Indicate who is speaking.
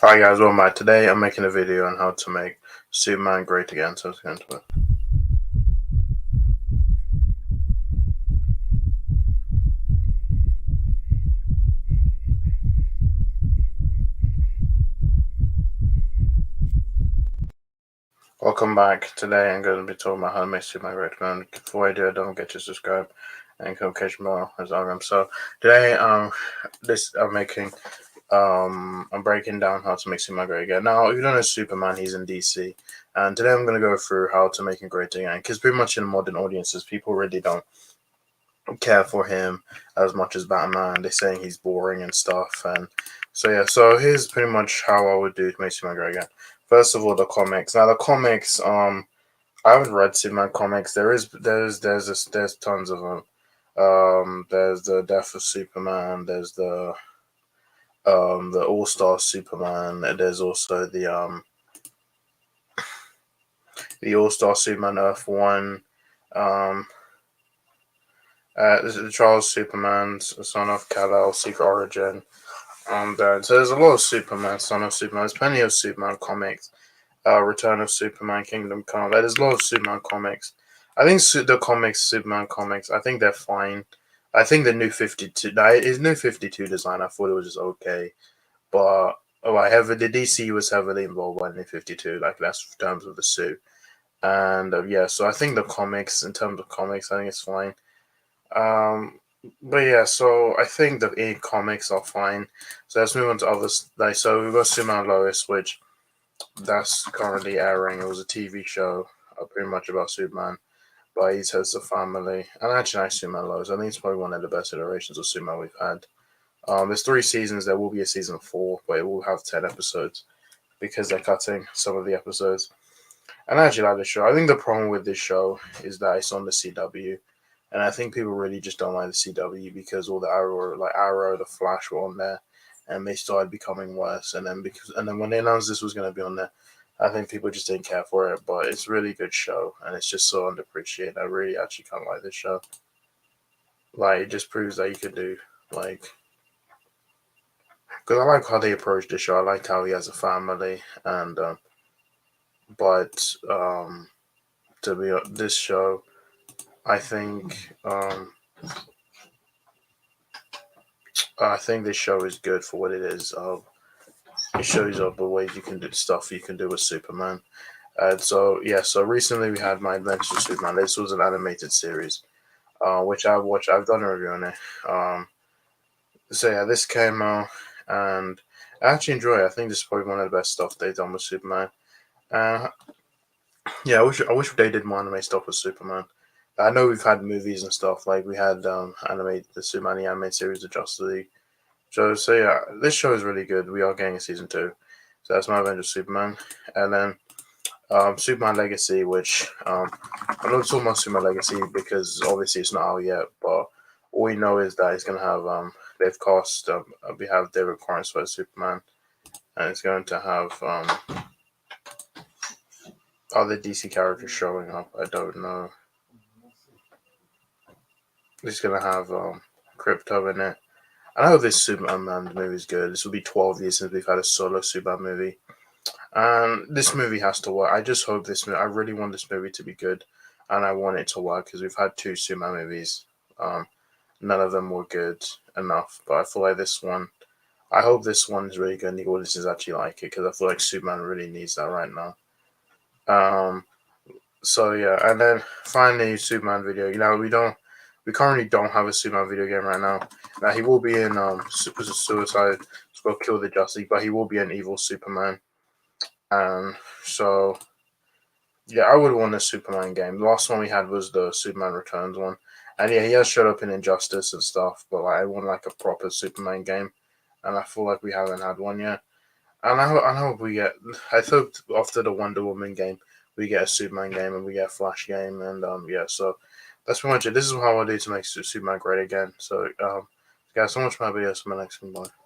Speaker 1: Hi guys, welcome back. Today I'm making a video on how to make Superman great again, so let's get into it. Welcome back. Today I'm going to be talking about how to make Superman great again. Before I do it, don't forget to subscribe and notification bell as always. So today I'm breaking down how to make Superman great again. Now, if you don't know Superman, he's in DC, and today I'm going to go through how to make him great again, because pretty much in modern audiences, people really don't care for him as much as Batman. They're saying he's boring and stuff. And so here's pretty much how I would do to make Superman great again. First of all, the comics. Now the comics, I haven't read Superman comics. There's tons of them. There's the Death of Superman. There's the All Star Superman. There's also the All Star Superman Earth One. Um, this is Charles Superman, son of Kal-El, Secret Origin. So there's a lot of Superman, Son of Superman. There's plenty of Superman comics. Return of Superman, Kingdom Come. There's a lot of Superman comics. I think Superman comics, I think they're fine. I think the new 52, his new 52 design, I thought it was just okay. But the DC was heavily involved by New 52, like that's in terms of the suit. And so I think the comics, in terms of comics, I think it's fine. But yeah, so I think the comics are fine. So let's move on to others. So we've got Superman Lois, which that's currently airing. It was a TV show, pretty much about Superman, but he has a family. And I actually like Superman Lois. I think it's probably one of the best iterations of Superman we've had. There's 3 seasons. There will be a season 4, but it will have 10 episodes because they're cutting some of the episodes. And I actually like the show. I think the problem with this show is that it's on the CW. And I think people really just don't like the CW because all the Arrow, the Flash were on there, and they started becoming worse. And then when they announced this was going to be on there, I think people just didn't care for it. But it's a really good show, and it's just so underappreciated. I really actually kind of like this show. Like it just proves that you can do like, because I like how they approach the show. I like how he has a family, and but to be this show, I think this show is good for what it is. It shows up the ways you can do stuff you can do with Superman. So recently we had My Adventures with Superman. This was an animated series, which I've watched. I've done a review on it. This came out, and I actually enjoy it. I think this is probably one of the best stuff they've done with Superman. Uh, I wish they did more anime stuff with Superman. I know we've had movies and stuff, like we had the Superman the animated series of Justice League. So this show is really good. We are getting a season 2. So that's My Adventures Superman. And then Superman Legacy, which I'm not talking about Superman Legacy because obviously it's not out yet, but all we know is that it's gonna have they've cast we have David Corenswet as Superman, and it's going to have other DC characters showing up. I don't know. It's gonna have Crypto in it. I know this Superman movie is good. This will be 12 years since we've had a solo Superman movie. And this movie has to work. I just hope I really want this movie to be good. And I want it to work because we've had 2 Superman movies. None of them were good enough. But I feel like I hope this one is really good and the audiences actually like it because I feel like Superman really needs that right now. Um, and then finally, Superman video. We currently don't have a Superman video game right now. Now he will be in Super Suicide Squad Kill the Justice, but he will be an evil Superman. So yeah, I would want a Superman game. The last one we had was the Superman Returns one, and yeah, he has showed up in Injustice and stuff. But I want like a proper Superman game, and I feel like we haven't had one yet. And I hope we get. I hope after the Wonder Woman game, we get a Superman game and we get a Flash game, and so that's pretty much it. This is how I do to make Superman great again. So guys, so much for my videos. See you in my next one. Bye.